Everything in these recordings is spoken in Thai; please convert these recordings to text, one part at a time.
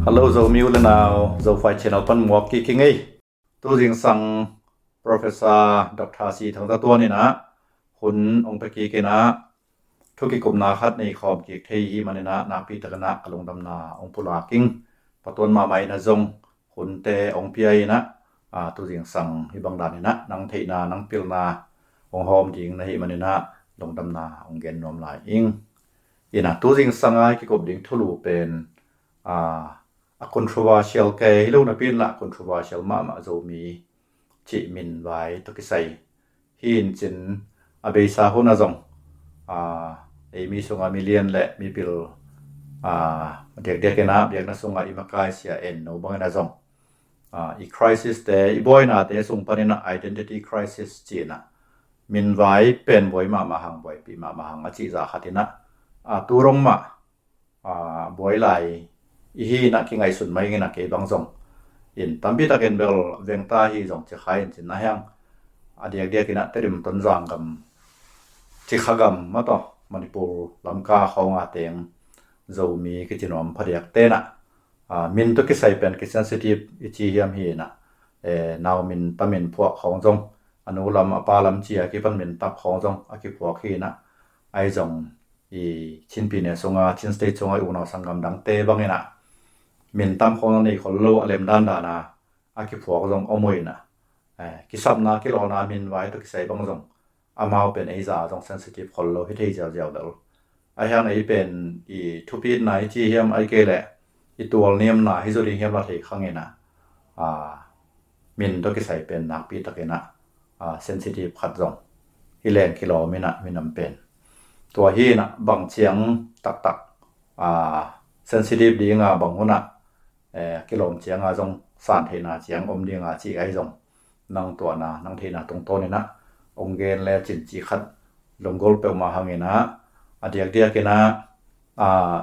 Hello, zo miu le now, zo fai channel pan mo ki ki ngai. Tu jing sang Professor Dr. Si thang ta tua ni na. Hun ong pe ki ke na. Thu ki kum na khat nei khom ki thei hi man na na pi ta na kalong dam na ong pula king. Patun ma mai na zong hun te ong pi ai na. Tu jing sang hi bang dan ni na nang thei na nang pil na ong hom jing na hi man na long dam na ong gen nom lai ing. Ina tu jing sang ai ki kop ding thulu pen a controversial ke hilu na pin la controversial ma zo mi chi min vai to ki sai hin chin a be sa hona zong e mi songa million le mi pil dek na biak na songa imakai sia en no bang na zong i crisis te i boy na te sung panina identity crisis chi na min vai pen boy ma hang boy pi ma hang a chi za khatina turong ma boy lai i hi na ki ngai sun mai nge na ke bang zong in tambi ta ken bel vengta hi zong che khai chin na hyang adiak ina terim ton jang gam chi khagam ma to manipur lamka khonga teng zo mi ki chinom phariak te na min to ki sai pen ki sensitive i chi hiam hi na naw min pamin phwa khong zong anu lam apa lam chi a ki pan min tap khong zong a ki phwa khi na ai zong i chin pi ne songa chin state songa u na sangam dang te bang ina min tam khong ni khol lo alem dan da na a ki phwa zong omoi na ki sap na ki lo na min wai to ki sai bang zong amao pen ei za zong sensitive khol lo hi thei jaw jaw dal a hyang ei pen i thupi nai chi hiam ai ke le i tual niam na hi zo ri hiam la thei khang ina min to ki sai pen nak pi ta ke na sensitive khat zong hi len ki lo mina minam penตัวฮีนะบางเชียงตักsensitive ดีงาบางหุนะกิโลมเชียงจงสานเทนาเชียงอมดีงาจีไอจงนังตัวนะนังเทนาตรงโตนี่นะองเกนและจินจีคัดลงกอลเปมาหังเงนะเดียกนะ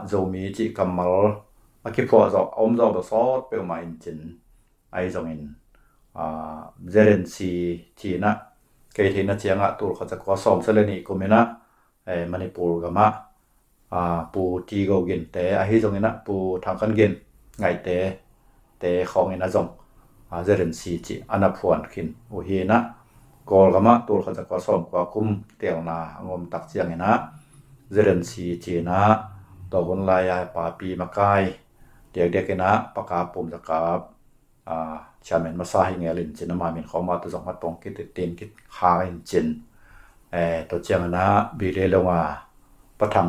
โจมีจีกัมมัลคิพอจะอมจะซอดเปมาอินจินไอจงอินเจเรนซีทีนะเกทีนะเชียงตัวเขาจะกว่าสอมเสลนี่กุมินะManipur gama pu ti go gin te a hi zong ina pu thang kan gin ngai te khong ina zong zeren si chi ana phuan khin u hi na gol gama tur kha ka som kwa kum tel na ngom tak chiang ina zeren si chi na to gon la ya pa pi makai dek ina paka pum zakap chairman masa hi ngelin chin ma min khoma tu zong mat pong ki tin ki kha in chinตัวเจียงนะบีเรลงปะทัง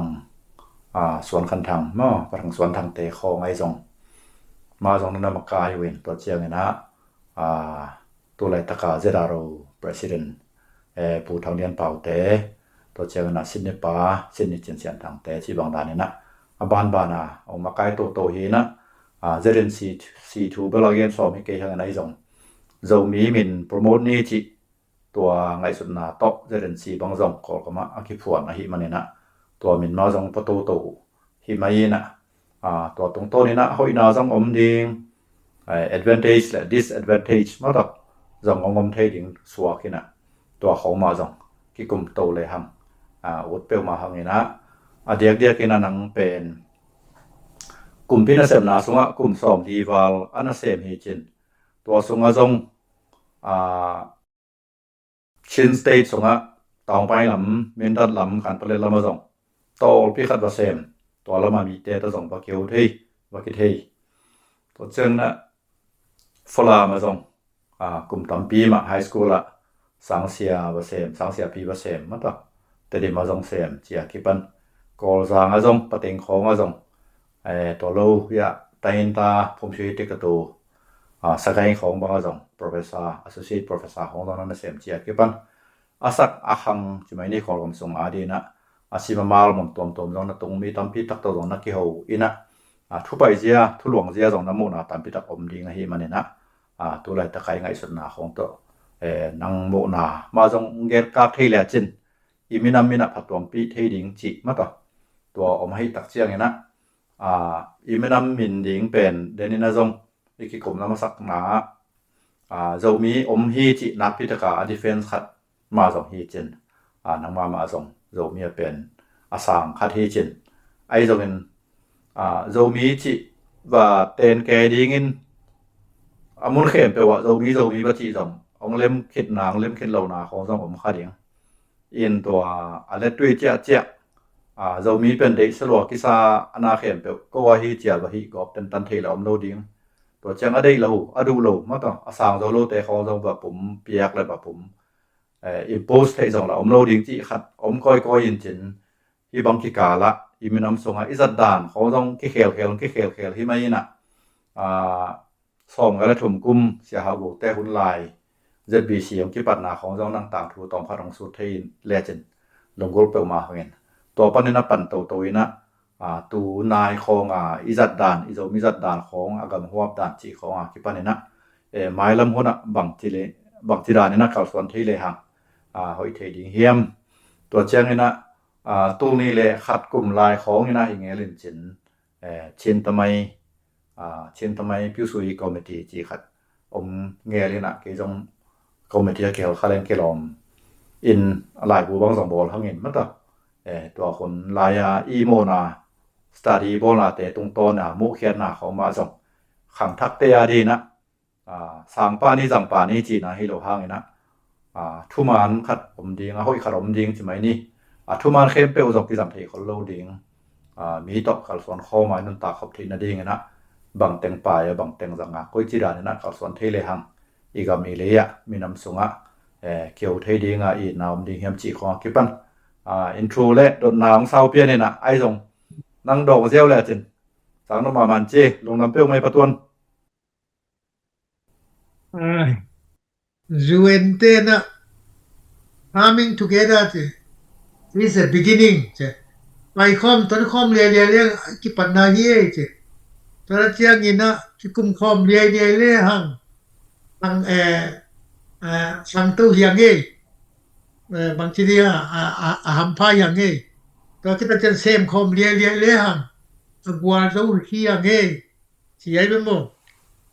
สวนคันทังเนาะปะทังสวนทางเตคองไอซงมาซงนั้นมากายเว้นตัวเจียงนะตัวไหลตะกาเจดาโร president ผู้ทางเรียนเป่าเตตัวเจียงนะสินเนปาสินนิจินเสียนทางเตที่บางดานนี่นะบ้านนะออกมากายโตเฮนะเจเรนC2 เบลาเกนสอบให้เกยทางไหนซงโจมีมินโปรโมทนี่จิตัวไงสุดนาตอกเจริญสีบางจงก็มาอคิพวนนะฮิมันนี่นะตัวมินมาจงประตูฮิมายีนะตัวตรงโตนี่นะหอยนาจงอมดิงadvantage และ disadvantage มาตอกจงอมเทดิงสวากินะตัวของมาจงกิกุมโตเลยหังอุดเปลมาหังนี่นะเดียกินะนังเป็นกลุ่มพินาเสมนาสงะกลุ่มสอมดีวาลอันเสมฮิจินตัวสงะจงชินสเตทสงะตองไปลำเมนดัดลำขันเปเลลำมาส่งโตพี่ขัดว่าเซมตัวละมามีเตตส่งว่าเกี่ยวที่ว่ากิเทตัวเจงนะฟลามาส่งกลุ่มตั้มปีมาไฮสคูลละสังเสียว่าเซมสังเสียปีว่าเซมมาต่อแต่เดี๋ยวมาส่งเซมเจียกิปันกอลซางมาส่งปะเต็งของมาส่งตัวโลยะไตน์ตาผมช่วยติกตัวสักอย่างของบางส่ง professor associate professor ของตอนนั้นเสียมเจียกิปันสักหังจะไม่ได้ของส่งดีนะสิมามาลมตัวตรงนั้นตรงมีตั้มพิทักษ์ตัวนักเกี่ยวอินะทุบไปเจียทุหลวงเจียส่งน้ำมูนะตั้มพิทักษ์อมดีนะฮิมันนะตัวไรตะไคร้ไงสุดนาของตัวนังโมนามาส่งเกตกาเทเลจินมินาผัดตัวปีเทดิงจิมาตัวอมให้ตักเจียงนะมินามินดิงเป็นเดนินาส่งนี่คือกลุ่มน้ำสักหนาจะมีฮีจินักพิทักษ์ defense ขัดมาส่งฮีจินนังมาส่งจะมีเป็นสังขัดฮีจินไอส่งเป็นจะมีจิ ว่าเตนแกดีงินมุนเข็มไปว่าเรามีปฏิสัมองเล่มคิดนางเล่มคิดเหล่านาของสังผมค่าเดียงอินตัวอะไรด้วยเจ้าเรามีเป็นเด็กสลวกิซาอนาเข็มไปก็ว่าฮีเจียว่าฮีกอบเป็นตันเทลอมโลดิงตัวจังอได้เราอดูเรามาต่อสร้างเราโลแต่ของเราแบบผมเปียกเลยแบบผมimpose ให้ส่งละอมโลดิงที่ขัดอมก้อยยินจินที่บังกิกาละอีมีน้ำส่งอิสัดดานเขาต้องขี้เขียวที่ไม่น่ะส่งกันแล้วถุ่มกุมเสียหาบุแต่หุ่นลาย ZBC ของกิปัตนาของเจ้านั่งต่างถูตองพระองสุดที่เลจินลงกลเปลมาเห็นตัวปันนะปั่นตัวนะตูนายของอิจัดดานอิโซมิจัดดานของอากาศหัวดานจีของกิปันนะไม้ลำหัวนะบังที่ดานนี่นะข่าวสวนที่เลยฮะหอยเทดิงเฮียมตัวเจ้านี่นะตู้นี้เลยขัดกลุ่มลายของนี่นะอย่างเงี้ยเล่นจินเช่นทำไมพิวซุยคอมมิตี้จีขัดเงี้ยเลยนะเกี่ยงคอมมิตี้เกี่ยวกับเรื่องเกี่ยวกับอินหลายผู้บังสมบูรณ์ทั้งเงินมั้งตัวคนลายอีโมนาสตาดีบอลนาแต่ตรงต้นมุเขียนนาเขามาส่งขังทักเตียดีนะสังปานี้จีนะให้เราห้างนะทุมานขัดผมดิงห้อยขรมดิงใช่ไหมนี่ทุมานเข้มเปลวส่งที่สัมผัสคนโลดิงมีต่อขัดส่วนข้อมานุนตาขบทีนาดิงนะบังเต็งปลายบังเต็งสังก้อยจีดานี่นะขัดส่วนเทเลหังอีกมีเลยมีน้ำสุงเกี่ยวเทดิงอีน้ำดิงเฮียมจีของกิปันอินโทรและโดนน้ำเศร้าเปียนี่นะไอ้ส่งนั่งดอกเสี้ยวแหละจินสังนมามันเจลงน้ำเปียวไม่ประตวนJuentena coming together is a beginning ไปค่อมตอนค่อมเรียกิปันนาเยตอนเที่ยงนี่นะที่กุมค่อมเรียหังทังสังตู้อย่างงี้บางทีเนี่ยหัมพาอย่างงี้ตอนที่เป็นเซมค่อมเรียหังกว่าจะอุ่นขี้อย่างงี้สิไอ้เป็นบ่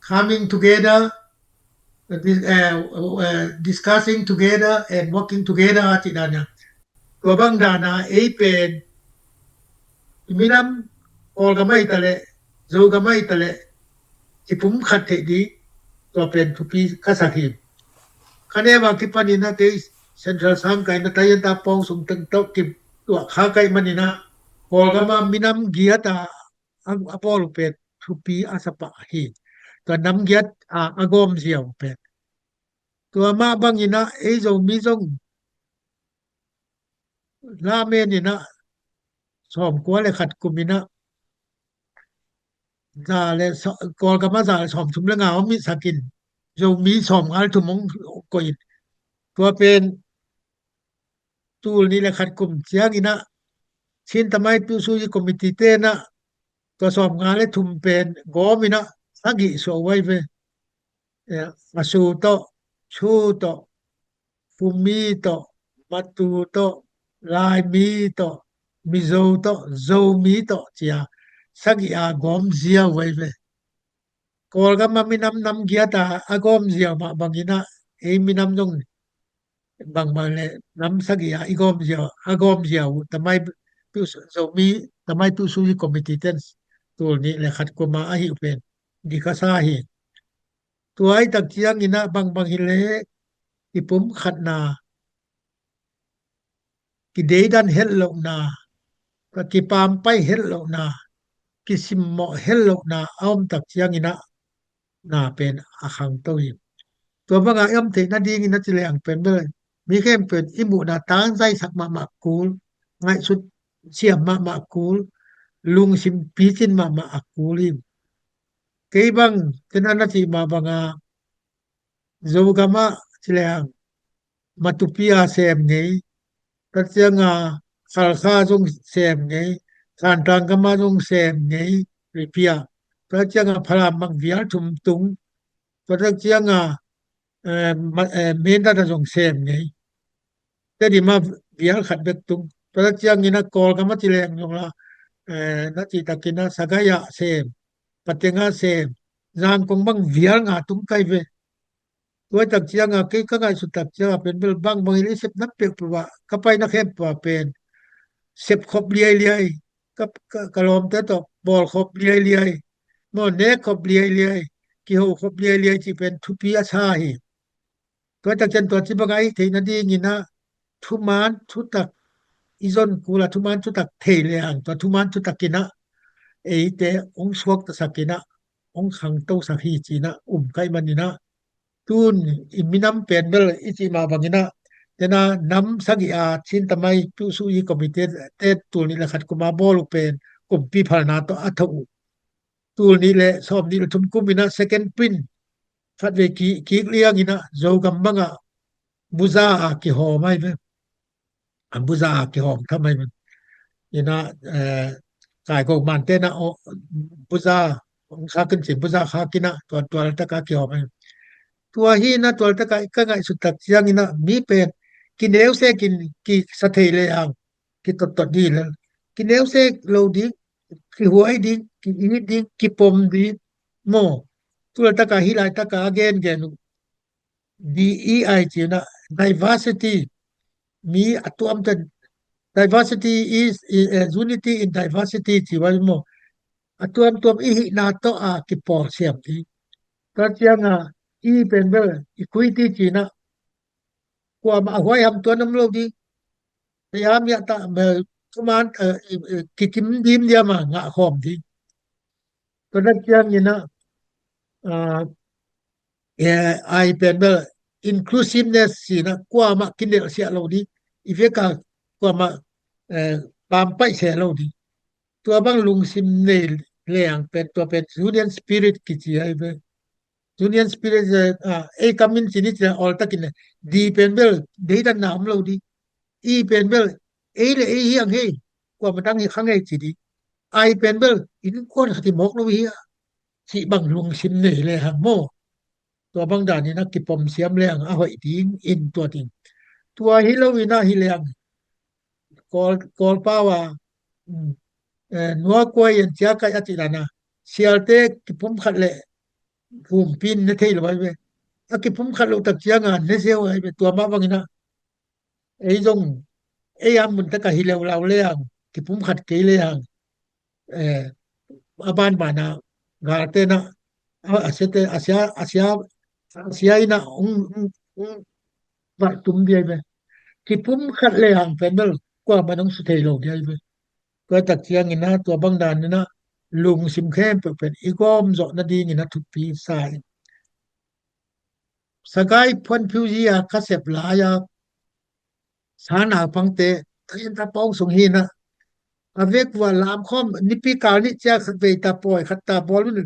coming together discussing together and working together ที่นั่นเนี่ยตัวบางดานะเป็นมีน้ำออลก็ไม่ตะเลโซก็ไม่ตะเลที่ผมขัดเทดีตัวเป็นทุปีกษัตริย์คะแนนว่าที่ปานินะที่เซ็นทรัลสังกัยนะตายันตาปองสมตึงตกที่ตัวข้าไกมันนี่นะออลก็มามีน้ำเกียรตาอปอลเป็นทุปีอาสปะฮีตัวน้ำเกียรตอากอมเสียวเป็นตัวมาบางนี่นะโซมีซงลาเมนี่นะสอมกว่าเลยขัดกุมินะซาเลกอลกามาซาสอมทุมละงามีสกินโซมีสอมอัลทุมงก็อิตัวเป็นตูลนี่แหละขัดกุมเสียงนะชินทำไมตุสุยคอมมิตี้เตนะตัวสอมงานเลยทุมเป็นกอมินะสักิโซไว้เวอาสูโตชูโตฟูมิโตมัตูโตลายมีโตมิโซโตโซมีโตเจียสักอากอมเสียไว้เวกอลก็มามีน้ำเกียตาอากอมเสียมาบางทีนะมีน้ำจงบางเลยน้ำสักอีกอมเสียอากอมเสียทำไมตุโซมีทำไมตุสุยคอมมิตี้เตนตัวนี้แหละขัดกุมาอาหิเป็นดีกาซาหิตัวไอ้ตักเจียงนี่นะบางฮิเลที่ผมขัดนากิเดดันเฮลโลนากิปามไปเฮลโลนากิสิมโมเฮลโลนาอ้อมตักเจียงนี่นะนาเป็นอาคังโตหิตัวบางอ้อมเทนาดีนี่นะจิเลอังเป็นเบลมีแค่เป็นอิมุนาตางใจสักมากูลง่ายสุดเสียมากูลลุงสิมปีจินมากูลิมเกยบังเทนานาทีมาบางโซกามะจิเลอังมาตุปีอาเซมไงตัดยังคาคาจงเซมไงการตังกมาจงเซมไงริเปียตัดยังพรามังวิอาทุมตุงตัดยังเมนดาจงเซมไงแต่ดิมาวิอาขัดเบกตุงตัดยังนี่นะกอลกมาจิเลงจงละนัดจิตากินะสกายะเซมปัตเตงาเซมจางคงบังวิอาตุงไกเวตัวตักเจียงก็ง่ายสุดตักเจียงเป็นเบลบางอิเลเซบนับเปียกว่าก็ไปนักเห็นว่าเป็นเซบครบเลียกับกะลอมแต่ตอบอลครบเลีย mo ne khop liai liai ki ho khop liai liai chi pen thu pi acha hi to tak chen to chi bangai theina di ngina thuman thu tak izon kula thuman thu tak thele ang to thuman thu tak kina te ong suak ta sakina ong khang to sakhi chi na kai manina tun iminam penbel ichi ma bangina tena nam sagi a chin tamai tu su I committee te tul ni la khat kuma bol pen kum pi phalna to athu tul ni le som ni thum kumina second print khat ve ki liang ina zo gam banga buza a ki ho mai be buza a ki hom thamai man ina kai ko man te na buza kha kin chin buza kha kina to ta ka ki ho mai tua hi na tol ta ka ngai su tak chiang ina mi pe ki neu se ki sa thei le ang ki tot di le ki neu se lo di ki huai di ki ni di ki pom di mo tua ta ka hi lai ta ka again gen DEI chi na diversity mi atuam ta diversity is unity in diversity chi wa mo atuam tuam I hi na to a ki por siam di ta chiang a I pen bel equity chi na kwa ma hoi ham tuan nam lo di yam ya ta me kuman ki kim dim dia ma nga khom di to na chiang ni na ai pen bel inclusiveness si na kwa ma kinel sia lo di ifeka kwa ma pam pai se lo di tua bang lung sim ne leang pen tua pen union spirit ki chi ai be union spirit kamin sini all takin di penbel de dan nam lo di penbel le yang he kwa matang hi khang chi di ai penbel in kon khati mok lo hi si bang lung sim ne le hang mo to bang dan ni nak ki pom siam le ang a hoi ding in to ting tua hi lo ina hi le ang kol pawa nuwa ko yen cha ka ati dana sialte ki pum khat le phum pin ne thei lo be aki pum khalo tak chianga ne seo ai be tua ma bangina ei jong am mun ta ka hilew law le ang ki pum khat ke le ang aban bana ga te na asete asia ina va tum bi be ki pum khat le ang penel kwa manong su thei lo dai be ko tak chiang ina tua bang dan na lung sim khem pe pen igom zo na di ni na thu pi sai sagai phon phiu ji a ka sep la ya sana pangte thain ta pong sung hi na avek wa lam khom ni pi ka ni cha khat ve ta poi khat ta bol ni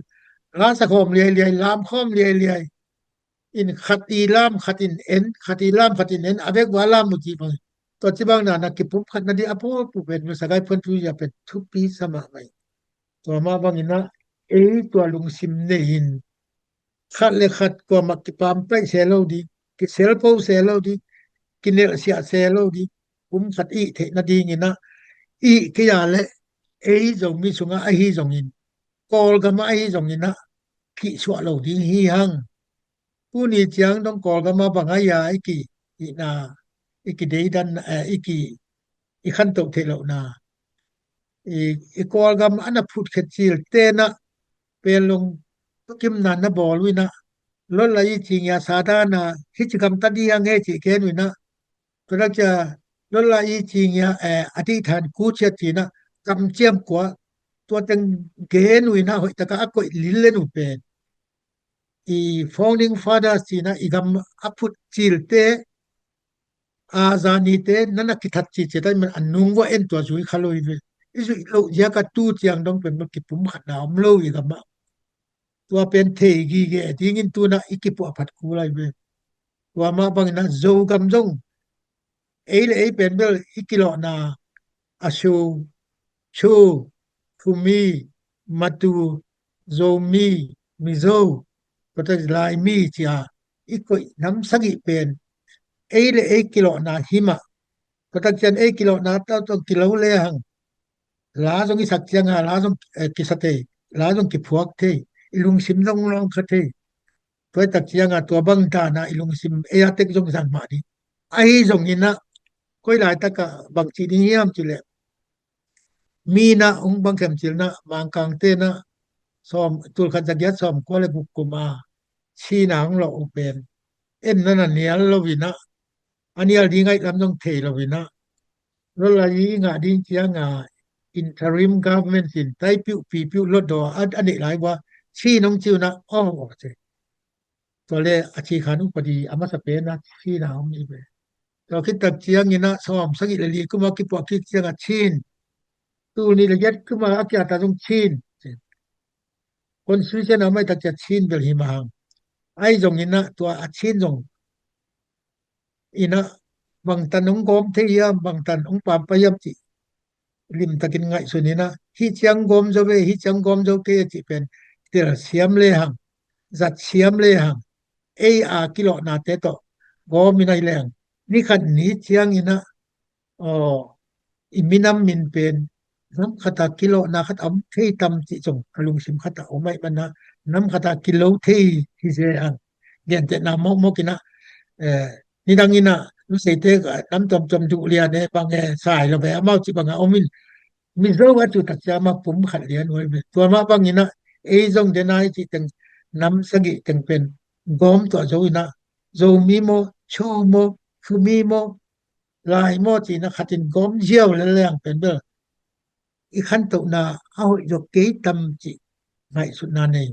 la sa khom le le lam khom le le in khati lam khatin en khati lam khatin en avek wa lam mu ji ba to chi bang na na ki pup khat na di apo pu pen sagai phon phiu ya pen thu pi sama mai to ma bang ina to lung sim ne hin khat le khat ko mak ki pam pe se lo di ki sel po se lo di ki ne sia se lo di khat I the na di ni na ki ya le jong mi sunga hi jong in kol ga ma hi jong in na ki swa lo di hi hang pu ni chiang dong kol ga ma ba nga ya ki na ki de dan ki khan to the lo na kol ga ma na phut khet chil te na pe long kim na na bol wi na lo la yi chi ya sa da na hi chi kam ta di yang he chi ke ni na to la cha lo la yi chi ya a ti than ku che chi na kam chiam kwa to teng ge nu na hoi ta ka ko lil le nu pe founding fathers chi na igam aput chil te azani te nana ki that chi che ta man anung wa en to zui khaloi ve isu lo ya ka tu chiang dong pen ki pum khat na am lo i ga ma tua pen the gi ge dingin tu na ikipu aphat ku lai be tua ma bang na zo gam jong le pen bel ikilo na asu chu kumi matu zomi mizo kota lai mi chia ikoi nam sagi pen le kilo na hima kota chen kilo na ta to kilo le hang la jong i sak chiang la jong ki sate la jong ki phuak the ilung sim long long kha the toi tak chiang tua bang ta na ilung sim tek jong san ma ni ai jong ina koi lai ta ka bang chi ni yam chi le mi na ong bang kem chil na mang kang te na ซ่อมตุลคันจักยัดซ่อมก็เลยบุกกุมาชีหนังเราเป็นเอ็นนั่นน่ะเนี่ยเราวินะอันนี้ดีไงลำต้องเทเราวินะแล้วลายงาดีเจียงา interim government สินไต้ปิวปีปิวลดดออันนี้หลายว่าชีน้องจิวนะอ้อออกเจตัวเลอาชีขานุปดีอามาสเปนะชีหนาวมีไปเราคิดตักเจียงนี่นะซ่อมสักอีเลยก็มาคิดว่าคิดเจียงชีนตูนี่ละเอียดขึ้นมาอากิอาตาต้องชีนคนสวิเซอร์นะไม่ตักจะชีนเบลหิมังไอ้จงนี่นะตัวอาชีนจงอินะบางตันองกอมเทียมบางตันองปามปยมจิริมตะกินไงสุนีนะฮิจังกอมโจเวฮิจังกอมโจเกจิเป็นเตอเสียมเลหังจัดเสียมเลหังเออากิโลนาเตโตกอมินัยแรงนี่คันนี้เจียงอินะอ๋ออิมินัมมินเป็นน้ำคตากิโลนาคัดอมเทตำจิจงกลุงสิมคตาโอไม่บันนะน้ำคตากิโลเทที่เสียหังเดียนเจนามโมกินะนี่ดังนี้นะรู้สึกเตกน้ำจมจุเลียเนี่ยบางแง่สายเราไปเอามาจิบางเอามิเซวัตุตักจะมาปุ่มขัดเลียนไว้ตัวมาบางนี้นะจงเดนายจิตังน้ำสกิตังเป็นกอมตัวโจนะโจมีโมชูโมคือมีโมลายโมจีนะขัดจินกอมเยี่ยวและแรงเป็นเบออีขันตุนาเอายกเกยตำจิในสุดนั้นเอง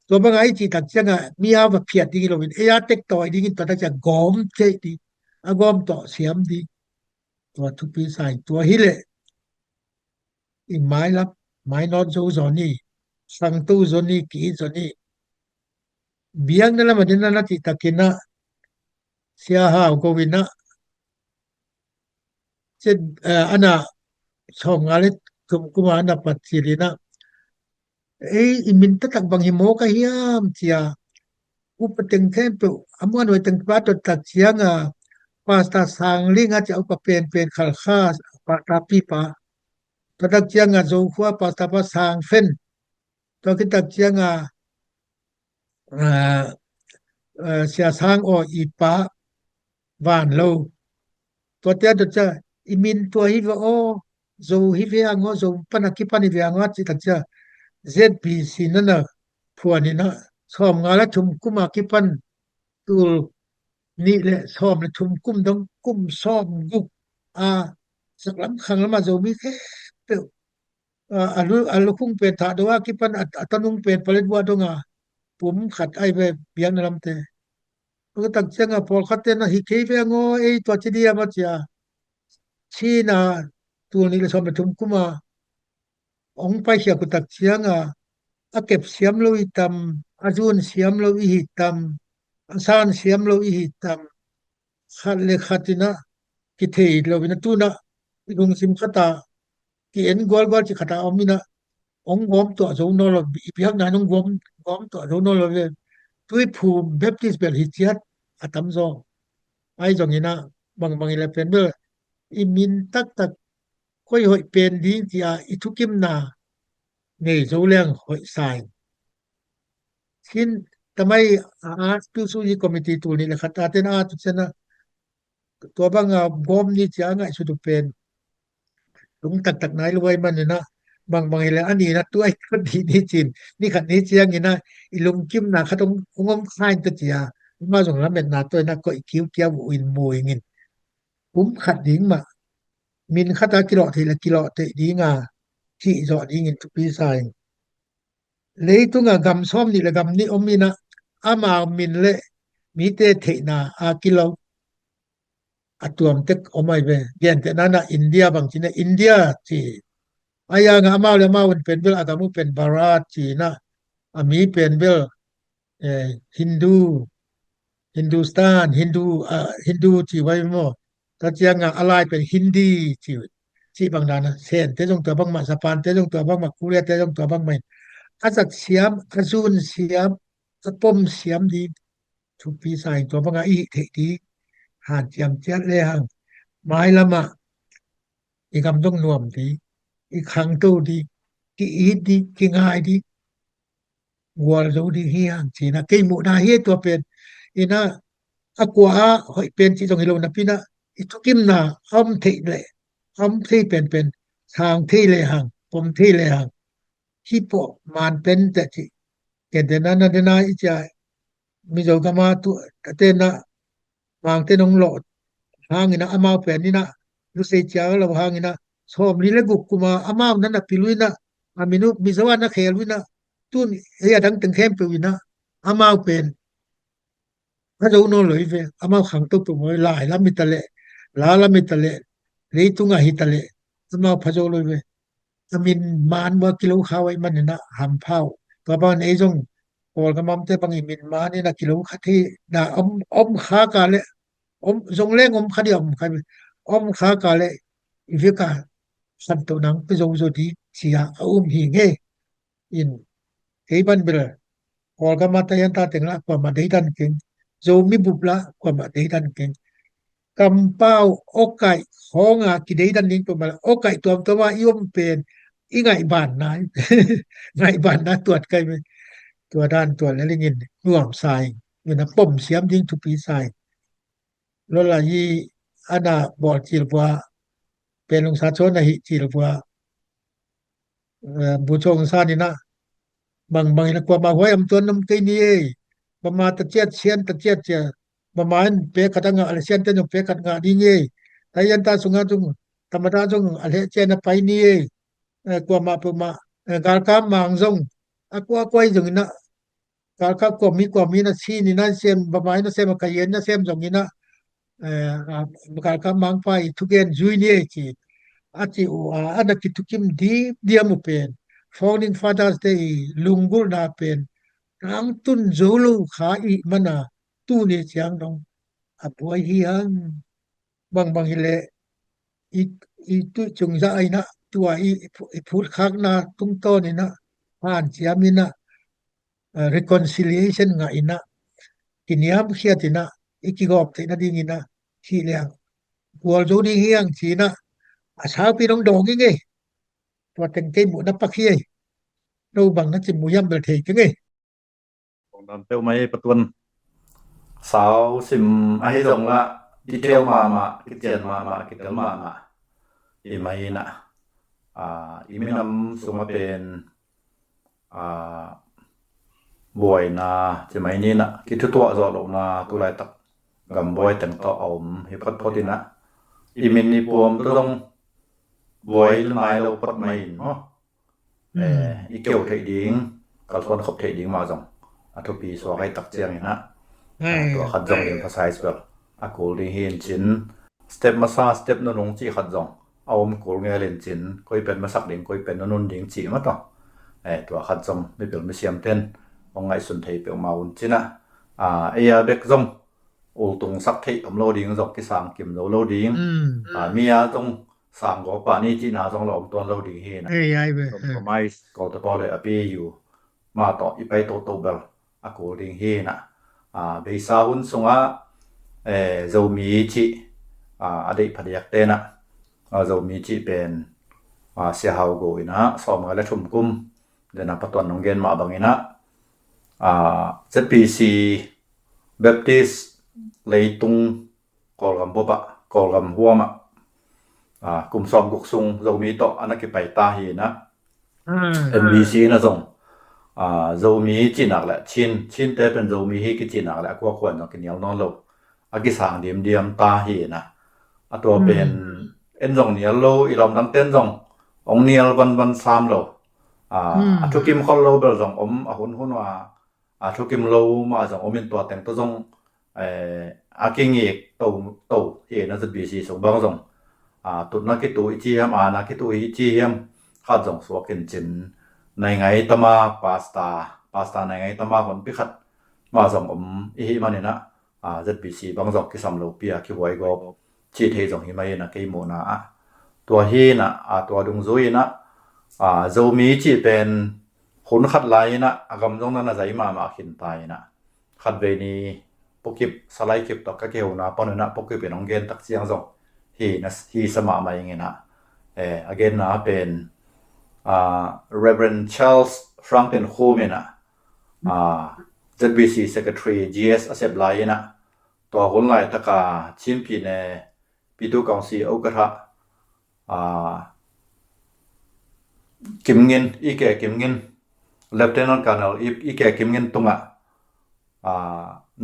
ตัวบางไอ้จิตักจะงะมีอาว่าเพียดดีเราเป็นเต็กต่อยดีกินตัวตักจะกอมเจดีกอมต่อเสียมดีตัวทุกปีใส่ตัวฮิเลอีไม้ลับไม้นอนโจซอนี่สังตู้ซอนี่กีซอนี่เบียงนั่นละมันนั่นละจิตะกินะเสียหาวโควิดนะเช่นอันน่ะชอบงานเลยกุมารนับปัจจิรินะiminta tak bang himo ka hiam tia upateng tempo amuan we teng pato tak sianga pasta sanglinga cha upapen khalkha pa tapi pa tadak sianga zo khwa pasta pa sang fen to kitak sianga sia sang o ipa van lo to tia to cha imin to hi o zo hi ve ango zo panakipani ve ango chi tak cha ZBC นั่นน่ะพวกนี้นะซ่อมงานแล้วทุมกุมากิปันตูนี่แหละซ่อมแล้วทุมกุมต้องกุมซ่อมกุกสักลำครั้งแล้วมาจะมีแค่เปอันลุคงเป็นถาดว่ากิปันอัตนุงเป็นผลิตว่าตรงผมขัดไอ้ไปเบียงนำเตก็ตั้งใจพอขัดเตนะฮิเคเวงอตัวจิดีมาจ้ะชีนาตัวนี้เลยซ่อมแล้วทุมกุมาองไปเสียกุตักเสียงเก็บเสียมโลอิตำอาจุนเสียมโลอิหิตำอันซานเสียมโลอิหิตำขัดเลขัดนะกิเทยโลวินะตุนะลุงสิมขตากิเอ็นกอลจิขตาอมินะองกอมตัวโจนอลอีพิฮักนานองกอมตัวโจนอลเวตุยภูมิเบปติสเบลฮิจิยัตอัตัมซอไอจงนี้นะบางอีเลเป็นเบอร์อิมินตักค่อยหอยเป็นดีที่อิทุกิมนาในโจเลียงหอยสายคินทำไมตุสุยคอมมิตี้ตัวนี้แหละขัดอาเทนตุชนะตัวบางกอมนี่จะง่ายสุดเป็นลุงตักไหนรวยมันเนี่ยนะบางอะไรอันนี้นะตัวไอ้คนดีนี่จีนนี่ขัดนี้เจียงนี่นะอีลุงกิมนาเขาต้องงมค่ายตัวเจียมาส่งแล้วเป็นนาตัวนะก็อีคิวเกียวอินมวยเงินผมขัดดิ้งมามินคาตากิโลทีละกิโลเตดีงาที่จอดยิงทุกปีใส่เลยตุงกำซ้อมนี่ละกำนี่อมีนะอามามินเลมีเตเทนากิโลตัวมเต็กอไม่เบเย็นแต่นั้นนะอินเดียบางทีนะอินเดียที่อายางอามาเลยมาวันเป็นเบลอาตามุเป็นบาราจีนะมีเป็นเบลฮินดูสถานฮินดูที่ไว้หมดถ้าเจียงอะไรเป็นฮินดีที่บางนานะเช่นเตจงตัวบางมาสะพานเตจงตัวบางมาคูเรียเตจงตัวบางไม่อาจักเสียมอาจูนเสียมกระป้มเสียมดีทุกปีใส่ตัวบางอีเทดีหาดเจียมเจ็ดเลยหังไม้ละมาอีกคำต้องนวมดีอีกครั้งตู้ดีกี่อีดีกี่ง่ายดีวัวรู้ดีเฮียงจีนะกี่หมูนาเฮียตัวเป็นอีน่ากัวหอยเป็นที่ตรงฮิโลนะพี่นะอีทุกิมนาอ้อมเทเลยอ้อมที่เป็นทางที่เลยหังผมที่เลยหัง hipo man pen te ti kedena na dena icha mi jo kama tu atena mang te nong lo hangina amau pen ni na lu se cha lo hangina som ni le guk kuma amau nan na piluina aminu mi zo na khelwina tun ya dang teng khem pewina amau pen ha jo no loi ve amau khang to tu moi lai la mi tale la mi tale le tunga hi tale amau pha jo loi ve amin man wa kilo khawai man na ham phau to ban e jong pol ka mam te pangi min ma ni na kilo khathi na om kha ka le om jong leng om khadiam kha om kha ka le iveka san to nang pe jong jo di sia hi nge in ke ban ber pol ka ma ta yan ta teng la kwa ma dei dan king jo mi bubla kwa ma dei dan king kam pau okai honga ki dei dan ning to ma okai tuam to wa yom pen i ngai ban na ngai ban naตรวจไกไปตัวด้านตัวแล้วงินร่วมทรายอยู่นะป่มเสียมยิงทุปีทรายแล้วล่ะยีอาณาบ่จิรบัวเป็นลงสาชนนะหิจิรบัวบุชงซานี่นะบางนะกว่ามาห้วยอำตัวนำไกนี่ประมาตะเจียดเชียนตะเจียดจะประมาณเปกะตังอะเชียนตะเปกะงะดีนี่แต่ยันตาสุงะจุงธรรมดาจุงอะเจนะไปนี่กว่ามาปมาการกามางจงaqua quay jong ina ka ko mi na si ni na sem ba mai na sem ka yen na sem jong ina ka mang pai tugen jui ni chi ati o ana ki tukim di dia mu pen founding fathers day lungul na pen ang tun zulu kha i mana tu ni chiang dong abuai hiang bang hile i tu chung za ai na tua i phut khak na tung to ni na han chiamina reconciliation nga ina kiniam khiatina ikigop te na dingina thi liang wal jo di hiang china asa pi dong dong nge to teng ke mu na pakhi no bang na chim mu yam bel the ke nge ของดำเต้าไม้ประตวนสาวสิมอาให้จงละดิเทลมากิเจนมากิเตลมาอีไม้นะอีมินำสุมาเป็นบวยนะจะไม่นี่นะคิดตัวจอดลงนะตัวไรตักกำบวยแต่งต่ออมให้พัดพอดีนะอีมินนี่ปวมต้องบวยนายเราปัดไม่เนาะอีเกี่ยวไทยดิงกับคนขับไทยดิงมาจงทุกปีสวให้ตักเจียงนะตัวขัดจงเอ็มพาไซส์แบบกูลิเฮนจินสเต็ปมาซาสเต็ปนนงจีขัดจงเอามกูเงเลนจินก็เป็นมาสักดิงก็เป็นนนดิงจีมาต่อตัวขัดจงไม่เป็นไม่เสียมเต้นองไงสุนทรเปียวมาอุ่นจีนะเอียเบกจงโอตรงสักที่อมโลดิงจงกิสางกิมโลดิงมีอาตรงสางก็ป่านี่จีน่าจงหลอมตัวโลดิงเฮนะก็ไม่ก็ตะพอเลยอปีอยู่มาต่ออีไปโตเบลกูดิงเฮนะเบสาหุ่นสงะโจมีจีอดีตพยักเตนะโจมีจีเป็นเสียหาวกูนะสอบมาแล้วชุมกุมเดินปัตตวนนงเกนมาบังอินะZPC Baptist เลยตุงกอลกำบบะกอลกำหัวมะกุมสอมกุกซุงโจมีโตอันนั้นคือไปตาหีนะ MBC นะส่งโจมีจีนักแหละชินแต่เป็นโจมีฮีกิจีนักแหละกว่าควรต้องกินเหนียวนอนโลอากิสางเดียมตาหีนะตัวเป็นเอ็นจงเหนียวโลอีลอมตั้งเต้นจงองเหนียววัน3โลทุกิมคอลโลเบลจงหุ่นว่าทุกิมโลมาจงเป็นตัวแต่งตัวจงอากิงอีกโตเฮนะจะบีซีส่งบางจงตุนักกิตุอิจิฮัมนักกิตุอิจิฮัมข้าจงสวกินจินในไงตมาพาสต้าในไงตมาคนพิขัดมาจงอีฮิมันนี่นะZBC บางจงกิสัมโลเปียคิวไว้ก็ชีเทจงฮิมาเยนะกิโมนะตัวเฮนะตัวดุงซุยนะโจมีจีเป็นคนขัดไลนะกำจงนั้นใจมาขินตายนะขัดเวนีปกิบสไลกิบตอกกะเกวนะปอนนะปกิบเป็นองเกนตักเสียงจงฮีสมามาอย่างงี้นะagain นะเป็น Reverend Charles Franklin Coleman ZBC Secretary GS อาเซบไลนะตัวคนไลตะกาชิมพีเนปีตุกองซีโอกะทะ กิมเงินอีแก่กิมเงินเลฟเทนานต์การ์เนลอีแก่กิมเงินตุงะ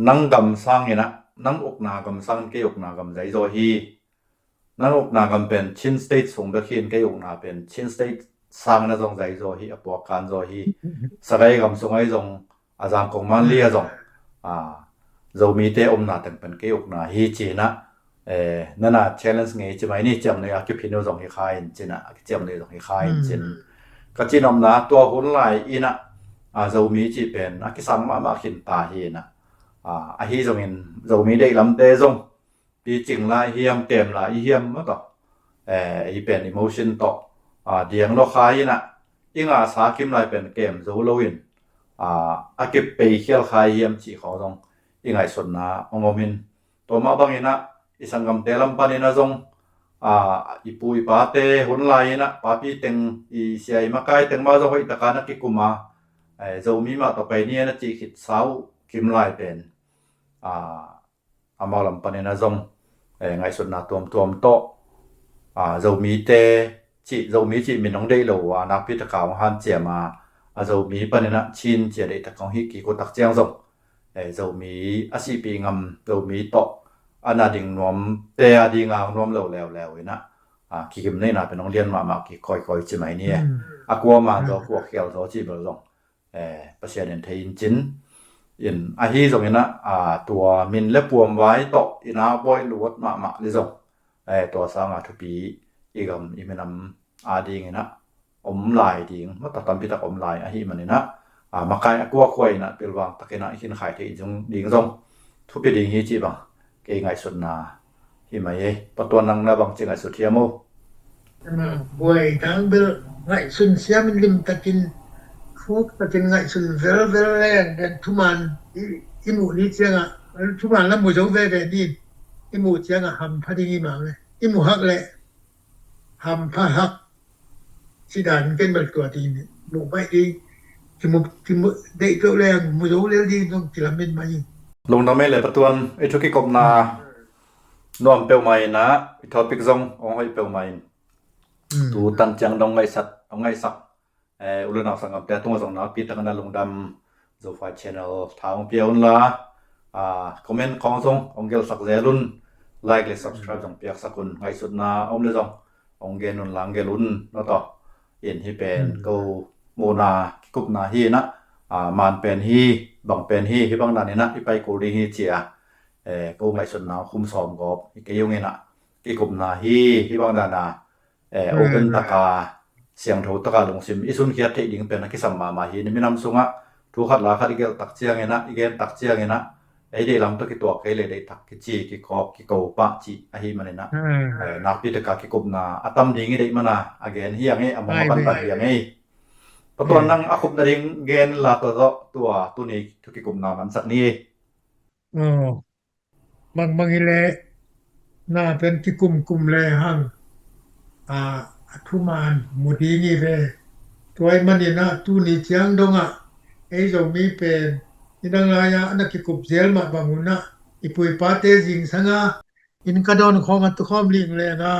นังกำสังนะนังอกนากำสังเกยอกนากำใจโซฮีนังอกนากำเป็นชินสเตทส่งเบคินเกยอกนาเป็นชินสเตทสังนะจงใจโซฮีอปวกันโซฮีสกายกำส่งไอ้จงอาจารย์กงมันเลียจงเรามีเตอมนาแต่งเป็นเกยอกนาฮีจีนะนั่นน่ะ challenge ไงจะไม่นี่จำในอาคิพิโนจงฮีคายจีนะจำในจงฮีคายจีนก็จีนอมนาตัวหุ่นไหลอีนะเรามีจีเป็นอาคิสังมาขินตาฮีนะฮีจงอินเรามีได้ลำเตจงปีจริงละเฮียมเต็มละเฮียมมั้งต่ออีเป็น emotion ต่อเดียงโลกายนะอิงสาคิมไลเป็นเกมเราโลวินอาคิไปเขียลคายเฮียมจีเขาจงอิงไอส่วนนะองมินตัวมาบางอินะอีสังกำเตลัมปานินะจงอีปุยปาเตหุ่นไหลนะปาปีเต็งอีเสียมาไกลเต็งมาจงอิตาการนักกิกุมาเรามีมาต่อไปนี้นะจีขิดสาวคิมไลเป็นอามาลัมปานินะจงไงส่วนนะตัวมโตเรามีเตจีเรามีจีมีน้องได้หรือว่านักพิทักษ์หันเจียมาเรามีปานินะชินเจียได้ตะกองฮิกิโกตักเจียงจงเรามีอาชีพงำเรามีโตอันนั้นดิ่งนวมเตะดิ่งนวมแล้วนะคิมนี่นะเป็นน้องเรียนมาคิคอยใช่ไหมเนี่ยกลัวมาตัวพวกเขียวตัวจีบเราจงประชาชนไทยจินอินฮีจงอินะตัวมินและปวมไว้โตอินาบอยลวดมาลิจงตัวสางทุปีอีกอีเมนำดิ่งนะลายดิ่งมาตัดตามพิทักษ์ลายฮีมันนี่นะมาใครกลัวคอยนะเป็นวางตะเกียนะหินขายที่จงดิ่งจงทุปีดิ่งฮีจีบังเกยไงสุดนาที่มาปตัวนังนะบางจึงไงสุดเทียมมาบวยทั้งเบลไงสุนเสียมันลิมตะกินฟุกตะกินไงสุนเวลแรงกันทุมันอิมูนี่เจียงทุมันแล้วหมูจงเวนี่อิมูเจียงหำพอดีมาเลยอิมูฮักเลยหำพะฮักสิดานเป็นแบบตัวดีนี่หมูไม่ดีที่มุได้ก็แรงหมูจงเลี้ยดีต้องกินเป็นมาอีลงทำให้เลยประตวนไอ้ทุกิกบนานวมเปียวใหม่นะอีทอปิกซงองให้เปียวใหม่ตูตันจังดงไงสัตองไงสักอุลนาสังกับแต่ตัวสองนะปีตั้งนั้นลงดำโซฟา channel ทางเปียวละคอมเมนต์ของซงองเกลสักเซรุนไลค์และ subscribe จงเปียกสักคนไงสุดนะเลยจงองเกนุนหลังเกลุนแล้วต่อเห็นที่เป็นกูโมนากุบนาฮีนะมันเป็นฮีบังเป็นฮีที่บางด้านนี่นะที่ไปกูดีฮีเจียกูไงสุดนะคุมสอมกบอีกอย่างงี้นะที่กุบนาฮีที่บางด้านนะโอเปนตะกาเสียงโทตะกาลงซิมอีสุนเขียดที่ดิ่งเป็นนักสัมมาฮีนี่มีน้ำสุงะทุกขัดลาขัดอีกตักเจียงงี้นะอีกตักเจียงงี้นะไอ้เดี๋ยวลำตัวกี่ตัวไอ้เลยได้ตักกี่จีกี่กอบกี่กูปะจีไอ้ฮีมันนี่นะนักพิจารณากี่กุบนาอัตมดิ่งงี้ได้มานะอเกนเฮียงงี้อมองปันปันเฮียงงี้พอตัวนั่งคุบนาดิ่งเกนลาตัวนี้ทุกกุมนามันสักนี้บางแลน่าเป็นที่กุมแลหังทุมานมุดีงี้เวตัวมันนี่นะตูนี่เจียงดงไอ้จงมีเป็นอินังลายนักกุบเซลมาบางุนะอีปุยปาเตจิงสังอินกระดอนของอัตุคอมลิงเลยนะ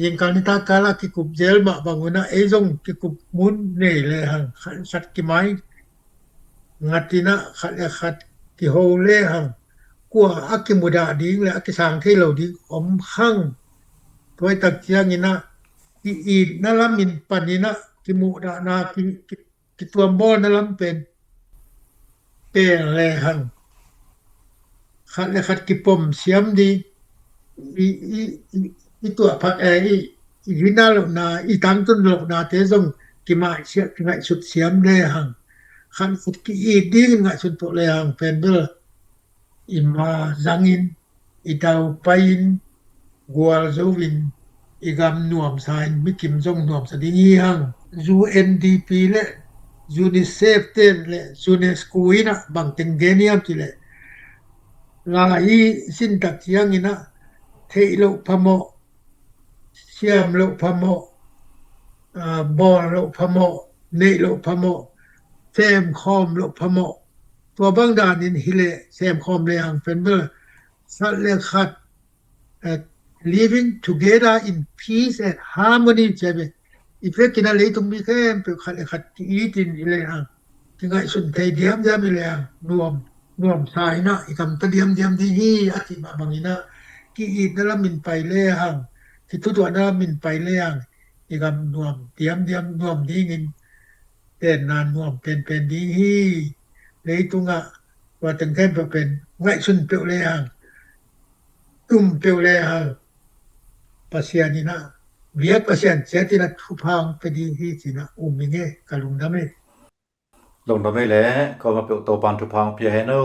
ยิงการนิตากาลกิกุบเซลมาบางุนะไอ้จงกิกุบมุนนี่เลยหังสัตกิไมงัดตินะขัดกิโฮเลหังกัวอักกิมุดาดิงและอักกิสางที่เราดิอมขังตัวตักเจียงนี่นะอีนั่นละมินปันนี่นะกิมุดานากิตัวบอนั่นละเป็นแลหังขัดกิปมเสียมดีอีตัวพักอีวินาลนาอีตังตุนลนาเตซงกิมาเสียงไงสุดเสียมแลหังขันสุดกิอีดีงไงสุดตัวแลหังเป็นเบลอิมาจังอินอีดาวไปอินกัวโซวินอีกำนวมสายมิกิมจงนวมสดิงีหัง UNDP และ UNICEF เตและ UNESCO นะบางตึงเกเนียติและลาอีสินตักยังอินะเทโลพะโมเสียมโลพะโมบอโลพะโมเนโลพะโมแซมคอมโลพะโมตัวบางด้านนี่ฮิเลแซมคอมเลยหังเป็นเบอสัตเลขัดliving together in peace and harmony ใช่ไหม effektina leitung mi kem pe khat itin ile ang tingai sun thei diam diam ile ang nuam sai na ikam ta diam diam di hi ati ma bangina ki i dala min pai le hang ti tu tu na min pai le hang ikam nuam diam diam nuam di ngin ten nan nuam pen di hi leitunga wa teng kem pe pen ngai sun pe le hang pe le hang pasianina Viat pasien setina thupang pedi hi sina umminge kalungdame ลงดำไม่แหละก็มาเปียวโตปานทุพางเปียให้เนา